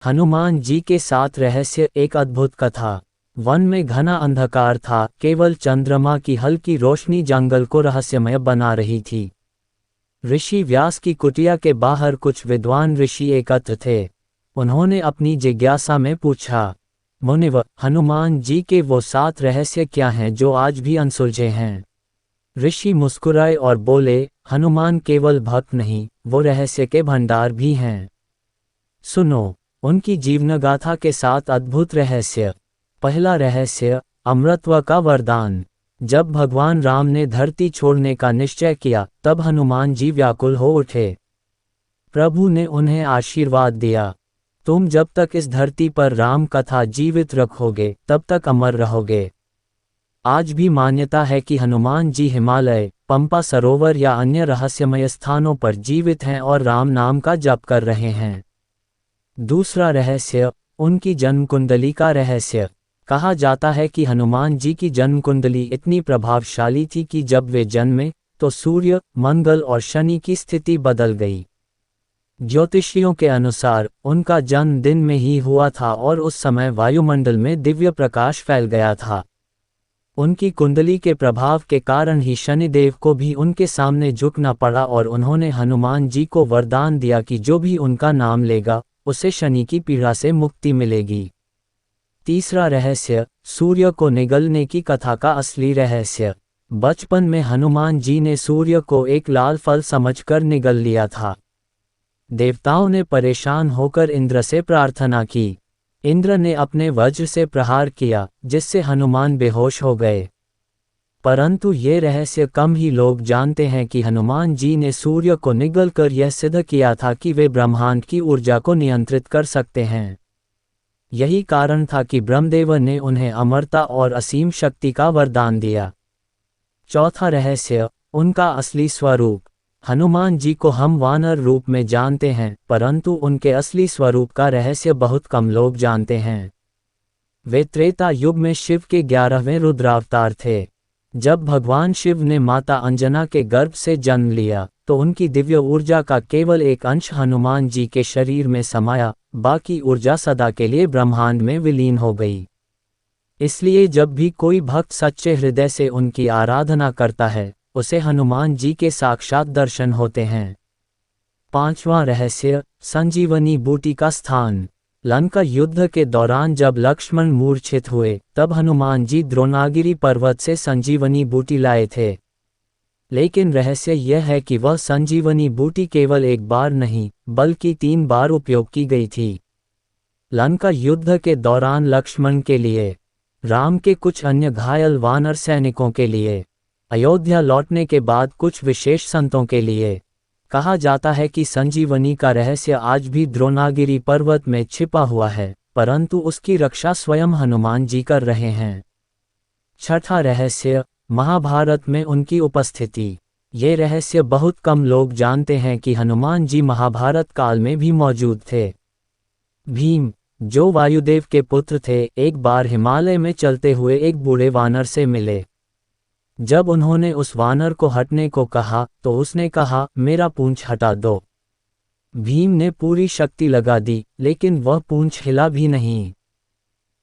हनुमान जी के साथ रहस्य। एक अद्भुत कथा। वन में घना अंधकार था, केवल चंद्रमा की हल्की रोशनी जंगल को रहस्यमय बना रही थी। ऋषि व्यास की कुटिया के बाहर कुछ विद्वान ऋषि एकत्र थे। उन्होंने अपनी जिज्ञासा में पूछा, मुनिवर, हनुमान जी के वो 7 रहस्य क्या हैं जो आज भी अनसुलझे हैं? ऋषि मुस्कुराए और बोले, हनुमान केवल भक्त नहीं, वो रहस्य के भंडार भी हैं। सुनो उनकी जीवनगाथा के 7 अद्भुत रहस्य। पहला रहस्य, अमरत्व का वरदान। जब भगवान राम ने धरती छोड़ने का निश्चय किया, तब हनुमान जी व्याकुल हो उठे। प्रभु ने उन्हें आशीर्वाद दिया, तुम जब तक इस धरती पर राम कथा जीवित रखोगे तब तक अमर रहोगे। आज भी मान्यता है कि हनुमान जी हिमालय, पंपा सरोवर या अन्य रहस्यमय स्थानों पर जीवित हैं और राम नाम का जप कर रहे हैं। दूसरा रहस्य, उनकी जन्म कुंडली का रहस्य। कहा जाता है कि हनुमान जी की जन्म कुंडली इतनी प्रभावशाली थी कि जब वे जन्मे तो सूर्य, मंगल और शनि की स्थिति बदल गई। ज्योतिषियों के अनुसार उनका जन्म दिन में ही हुआ था और उस समय वायुमंडल में दिव्य प्रकाश फैल गया था। उनकी कुंडली के प्रभाव के कारण ही शनिदेव को भी उनके सामने झुकना पड़ा और उन्होंने हनुमान जी को वरदान दिया कि जो भी उनका नाम लेगा उसे शनि की पीड़ा से मुक्ति मिलेगी। तीसरा रहस्य, सूर्य को निगलने की कथा का असली रहस्य। बचपन में हनुमान जी ने सूर्य को एक लाल फल समझकर निगल लिया था। देवताओं ने परेशान होकर इंद्र से प्रार्थना की। इंद्र ने अपने वज्र से प्रहार किया, जिससे हनुमान बेहोश हो गए। परंतु ये रहस्य कम ही लोग जानते हैं कि हनुमान जी ने सूर्य को निगलकर यह सिद्ध किया था कि वे ब्रह्मांड की ऊर्जा को नियंत्रित कर सकते हैं। यही कारण था कि ब्रह्मदेव ने उन्हें अमरता और असीम शक्ति का वरदान दिया। चौथा रहस्य, उनका असली स्वरूप। हनुमान जी को हम वानर रूप में जानते हैं, परंतु उनके असली स्वरूप का रहस्य बहुत कम लोग जानते हैं। वे त्रेता युग में शिव के 11वें रुद्रावतार थे। जब भगवान शिव ने माता अंजना के गर्भ से जन्म लिया तो उनकी दिव्य ऊर्जा का केवल एक अंश हनुमान जी के शरीर में समाया, बाकी ऊर्जा सदा के लिए ब्रह्मांड में विलीन हो गई। इसलिए जब भी कोई भक्त सच्चे हृदय से उनकी आराधना करता है, उसे हनुमान जी के साक्षात दर्शन होते हैं। पांचवां रहस्य, संजीवनी बूटी का स्थान। लंका युद्ध के दौरान जब लक्ष्मण मूर्छित हुए, तब हनुमान जी द्रोणागिरी पर्वत से संजीवनी बूटी लाए थे। लेकिन रहस्य यह है कि वह संजीवनी बूटी केवल एक बार नहीं, बल्कि 3 बार उपयोग की गई थी। लंका युद्ध के दौरान लक्ष्मण के लिए, राम के कुछ अन्य घायल वानर सैनिकों के लिए, अयोध्या लौटने के बाद कुछ विशेष संतों के लिए। कहा जाता है कि संजीवनी का रहस्य आज भी द्रोणागिरी पर्वत में छिपा हुआ है, परंतु उसकी रक्षा स्वयं हनुमान जी कर रहे हैं। छठा रहस्य, महाभारत में उनकी उपस्थिति। ये रहस्य बहुत कम लोग जानते हैं कि हनुमान जी महाभारत काल में भी मौजूद थे। भीम, जो वायुदेव के पुत्र थे, एक बार हिमालय में चलते हुए एक बूढ़े वानर से मिले। जब उन्होंने उस वानर को हटने को कहा तो उसने कहा, मेरा पूंछ हटा दो। भीम ने पूरी शक्ति लगा दी, लेकिन वह पूंछ हिला भी नहीं।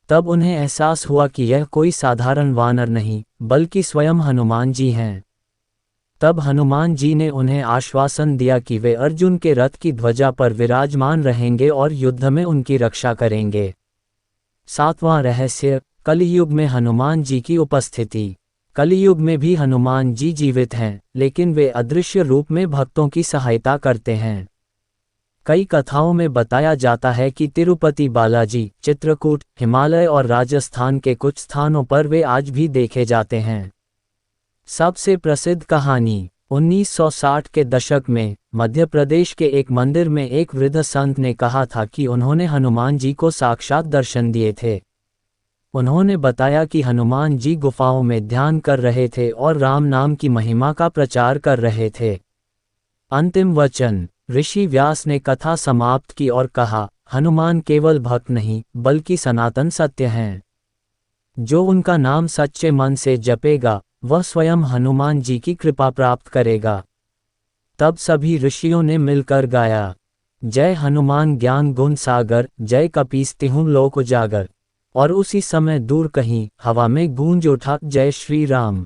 तब उन्हें एहसास हुआ कि यह कोई साधारण वानर नहीं, बल्कि स्वयं हनुमान जी हैं। तब हनुमान जी ने उन्हें आश्वासन दिया कि वे अर्जुन के रथ की ध्वजा पर विराजमान रहेंगे और युद्ध में उनकी रक्षा करेंगे। सातवां रहस्य, कलियुग में हनुमान जी की उपस्थिति। कलियुग में भी हनुमान जी जीवित हैं, लेकिन वे अदृश्य रूप में भक्तों की सहायता करते हैं। कई कथाओं में बताया जाता है कि तिरुपति बालाजी, चित्रकूट, हिमालय और राजस्थान के कुछ स्थानों पर वे आज भी देखे जाते हैं। सबसे प्रसिद्ध कहानी, 1960 के दशक में मध्य प्रदेश के एक मंदिर में एक वृद्ध संत ने कहा था कि उन्होंने हनुमान जी को साक्षात दर्शन दिए थे। उन्होंने बताया कि हनुमान जी गुफाओं में ध्यान कर रहे थे और राम नाम की महिमा का प्रचार कर रहे थे। अंतिम वचन, ऋषि व्यास ने कथा समाप्त की और कहा, हनुमान केवल भक्त नहीं, बल्कि सनातन सत्य हैं। जो उनका नाम सच्चे मन से जपेगा, वह स्वयं हनुमान जी की कृपा प्राप्त करेगा। तब सभी ऋषियों ने मिलकर गाया, जय हनुमान ज्ञान गुण सागर, जय कपीस तिहुँ लोक उजागर। और उसी समय दूर कहीं हवा में गूंज उठा जय श्री राम।